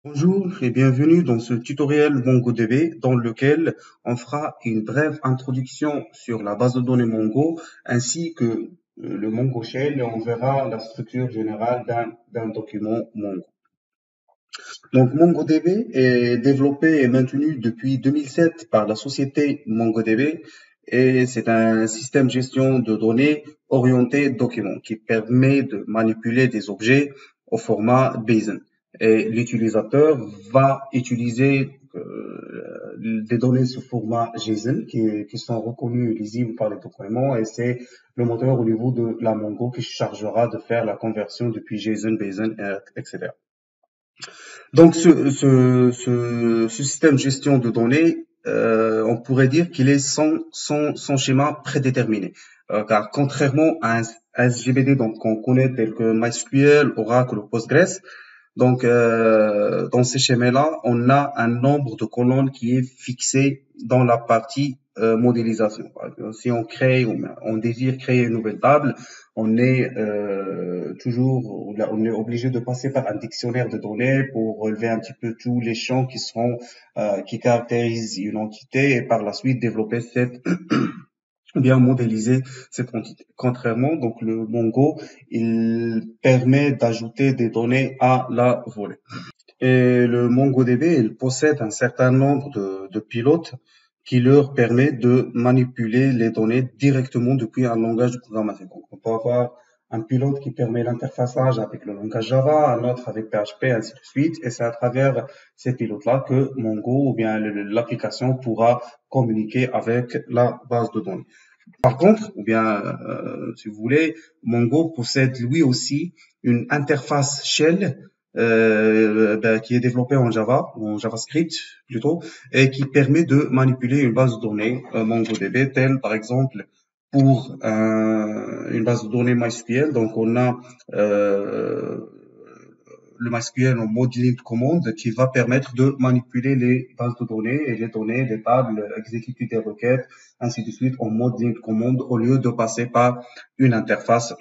Bonjour et bienvenue dans ce tutoriel MongoDB dans lequel on fera une brève introduction sur la base de données Mongo ainsi que le Mongo Shell et on verra la structure générale d'un document Mongo. Donc MongoDB est développé et maintenu depuis 2007 par la société MongoDB et c'est un système de gestion de données orienté document qui permet de manipuler des objets au format BASIN. Et l'utilisateur va utiliser des données sous format JSON qui sont reconnues et lisibles par les documents et c'est le moteur au niveau de la Mongo qui se chargera de faire la conversion depuis JSON, BASIN, etc. Donc, ce système de gestion de données, on pourrait dire qu'il est sans schéma prédéterminé. Car contrairement à un SGBD donc, qu'on connaît tel que MySQL, Oracle ou Postgres, donc dans ces schémas-là, on a un nombre de colonnes qui est fixé dans la partie modélisation. Par exemple, si on crée, on désire créer une nouvelle table, on est on est obligé de passer par un dictionnaire de données pour relever un petit peu tous les champs qui caractérisent une entité et par la suite développer cette ou bien modéliser cette entité. Contrairement, donc le Mongo, il permet d'ajouter des données à la volée. Et le MongoDB, il possède un certain nombre de pilotes qui leur permet de manipuler les données directement depuis un langage de programmation. Donc, on peut avoir un pilote qui permet l'interfaçage avec le langage Java, un autre avec PHP, ainsi de suite. Et c'est à travers ces pilotes-là que Mongo ou bien l'application pourra communiquer avec la base de données. Par contre, ou bien, si vous voulez, Mongo possède lui aussi une interface Shell qui est développée en Java, en JavaScript plutôt, et qui permet de manipuler une base de données MongoDB, telle par exemple pour une base de données MySQL. Donc, on a le MySQL en mode ligne de commande qui va permettre de manipuler les bases de données et les données, les tables, exécuter des requêtes, ainsi de suite en mode ligne de commande au lieu de passer par une interface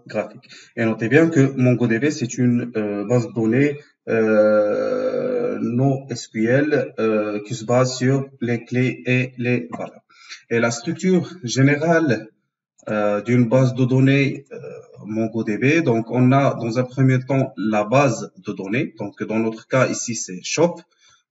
graphique. Et notez bien que MongoDB, c'est une base de données NoSQL qui se base sur les clés et les valeurs. Et la structure générale d'une base de données MongoDB. Donc, on a dans un premier temps la base de données. Donc, dans notre cas ici, c'est shop.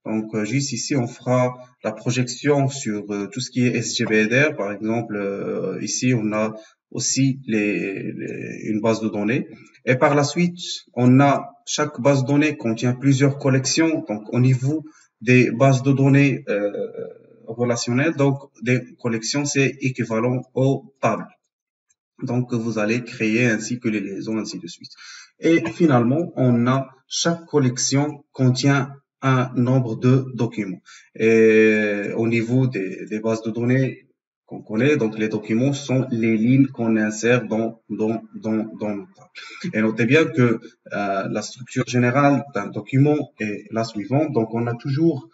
Donc, juste ici, on fera la projection sur tout ce qui est SGBDR. Par exemple, ici, on a aussi une base de données. Et par la suite, on a chaque base de données contient plusieurs collections. Donc, au niveau des bases de données relationnelles, donc des collections, c'est équivalent aux tables. Donc, vous allez créer ainsi que les liaisons, ainsi de suite. Et finalement, on a chaque collection contient un nombre de documents. Et au niveau des bases de données qu'on connaît, donc les documents sont les lignes qu'on insère dans nos tables. Et notez bien que la structure générale d'un document est la suivante. Donc, on a toujours,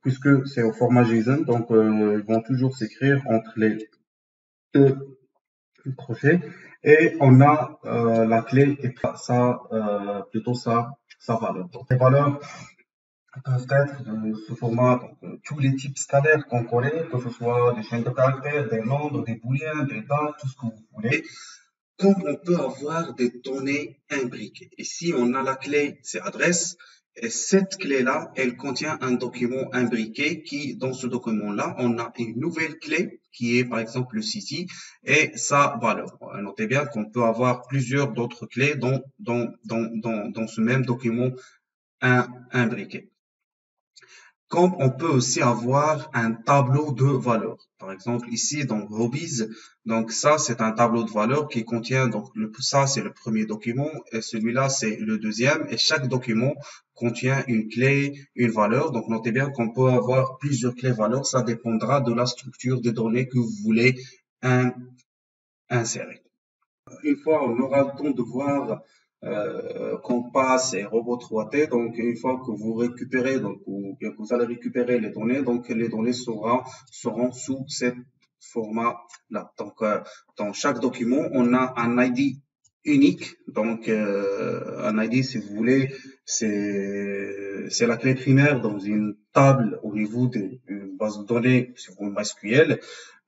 puisque c'est au format JSON, donc ils vont toujours s'écrire entre les deux crochet et on a la clé et plutôt sa valeur. Donc les valeurs peuvent être de ce format, donc, tous les types scalaires qu'on connaît, que ce soit des chaînes de caractères, des nombres, des booléens, des dates, tout ce que vous voulez. Comme on peut avoir des données imbriquées. Ici, on a la clé, c'est adresse. Et cette clé-là, elle contient un document imbriqué qui, dans ce document-là, on a une nouvelle clé qui est, par exemple, le city et sa valeur. Notez bien qu'on peut avoir plusieurs d'autres clés dans ce même document imbriqué. Comme on peut aussi avoir un tableau de valeurs. Par exemple, ici, dans Hobbies, donc ça, c'est un tableau de valeurs qui contient, donc ça, c'est le premier document, et celui-là, c'est le deuxième, et chaque document contient une clé, une valeur. Donc, notez bien qu'on peut avoir plusieurs clés valeurs, ça dépendra de la structure des données que vous voulez insérer. Une fois, on aura le temps de voir Compass et Robot 3T. Donc, une fois que vous récupérez, donc, ou bien que vous allez récupérer les données, donc les données seront sous ce format-là. Donc, dans chaque document, on a un ID unique. Donc, un ID, si vous voulez, c'est la clé primaire dans une table au niveau d'une base de données sur MySQL.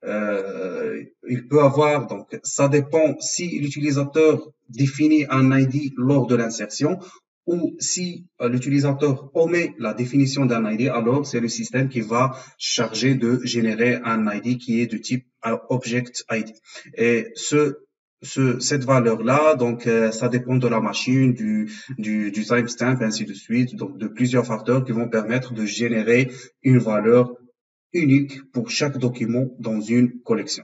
Il peut avoir, donc, ça dépend si l'utilisateur définit un ID lors de l'insertion ou si l'utilisateur omet la définition d'un ID, alors c'est le système qui va charger de générer un ID qui est de type Object ID. Et cette valeur-là, donc ça dépend de la machine, du timestamp, ainsi de suite, donc de plusieurs facteurs qui vont permettre de générer une valeur unique pour chaque document dans une collection.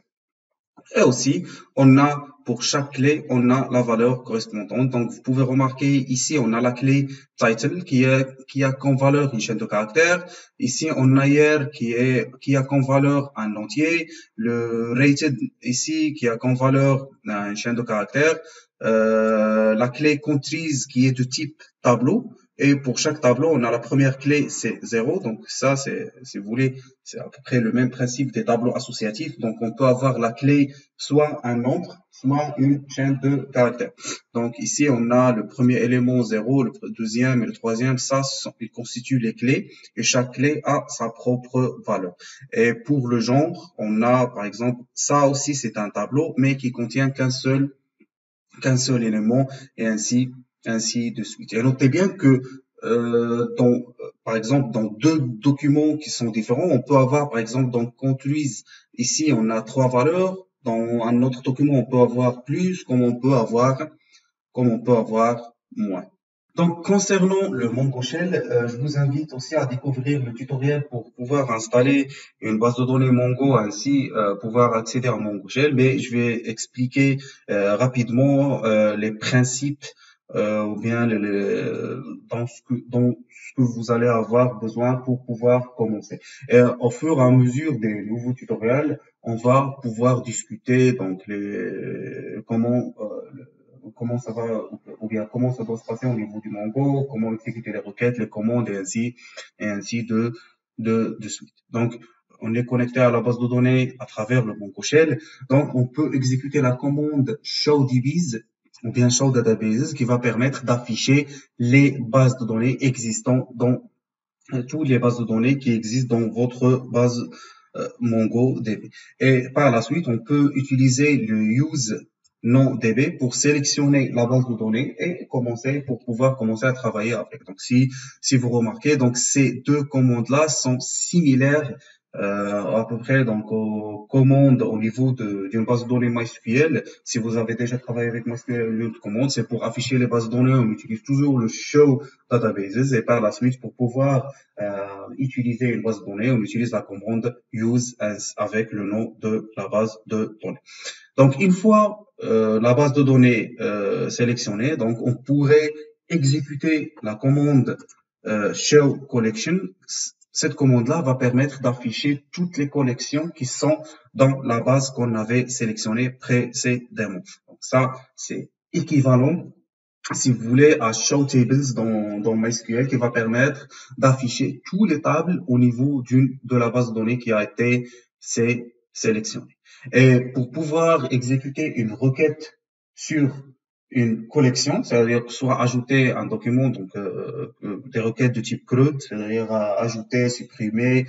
Et aussi, on a pour chaque clé, on a la valeur correspondante. Donc, vous pouvez remarquer ici, on a la clé title qui a comme valeur une chaîne de caractères. Ici, on a hier qui a comme valeur un entier. Le rated ici qui a comme valeur une chaîne de caractères. La clé countries qui est de type tableau. Et pour chaque tableau, on a la première clé, c'est 0. Donc ça, c'est, si vous voulez, c'est à peu près le même principe des tableaux associatifs. Donc on peut avoir la clé soit un nombre, soit une chaîne de caractères. Donc ici, on a le premier élément 0, le deuxième et le troisième. Ça, ils constituent les clés. Et chaque clé a sa propre valeur. Et pour le genre, on a, par exemple, ça aussi, c'est un tableau, mais qui contient qu'un seul élément et ainsi de suite. Et notez bien que par exemple, dans deux documents qui sont différents, on peut avoir, par exemple, dans conduise, ici, on a 3 valeurs. Dans un autre document, on peut avoir plus, comme on peut avoir moins. Donc, concernant le Mongo Shell, je vous invite aussi à découvrir le tutoriel pour pouvoir installer une base de données Mongo, ainsi pouvoir accéder à Mongo Shell. Mais je vais expliquer rapidement les principes ou bien dans ce que vous allez avoir besoin pour pouvoir commencer. Et au fur et à mesure des nouveaux tutoriels, on va pouvoir discuter donc comment ça va, ou bien comment ça doit se passer au niveau du Mongo, comment exécuter les requêtes, les commandes et ainsi de suite. Donc, on est connecté à la base de données à travers le Mongo Shell. Donc, on peut exécuter la commande showDBs ou bien show databases qui va permettre d'afficher les bases de données existantes dans toutes les bases de données qui existent dans votre base MongoDB. Et par la suite, on peut utiliser le use non-DB pour sélectionner la base de données et pouvoir commencer à travailler avec. Donc, si vous remarquez, donc ces deux commandes-là sont similaires à peu près donc aux commandes au niveau d'une base de données MySQL. Si vous avez déjà travaillé avec MySQL, une commande, c'est pour afficher les bases de données. On utilise toujours le show databases et par la suite pour pouvoir utiliser une base de données, on utilise la commande use as avec le nom de la base de données. Donc, une fois la base de données sélectionnée, donc on pourrait exécuter la commande show collection. Cette commande-là va permettre d'afficher toutes les collections qui sont dans la base qu'on avait sélectionnée précédemment. Donc ça, c'est équivalent, si vous voulez, à show tables dans MySQL qui va permettre d'afficher tous les tables au niveau de la base de données qui a été sélectionnée. Et pour pouvoir exécuter une requête sur une collection, c'est-à-dire soit ajouter un document, donc des requêtes de type CRUD, c'est-à-dire ajouter, supprimer,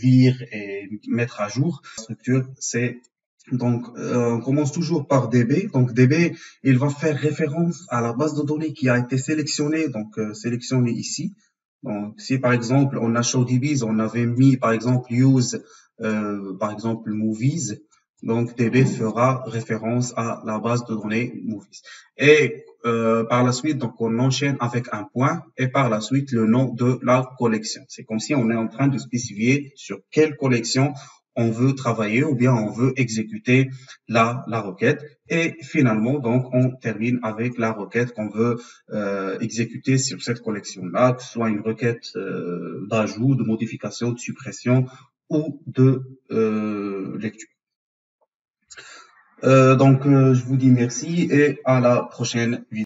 lire et mettre à jour. La structure, c'est donc on commence toujours par DB. Donc DB, il va faire référence à la base de données qui a été sélectionnée, donc sélectionnée ici. Donc si par exemple on a ShowDBs, on avait mis par exemple use par exemple movies, donc DB fera référence à la base de données movies. Et par la suite, donc on enchaîne avec un point et par la suite le nom de la collection. C'est comme si on est en train de spécifier sur quelle collection on veut travailler ou bien on veut exécuter la requête. Et finalement, donc, on termine avec la requête qu'on veut exécuter sur cette collection-là, que ce soit une requête d'ajout, de modification, de suppression ou de lecture. Donc, je vous dis merci et à la prochaine vidéo.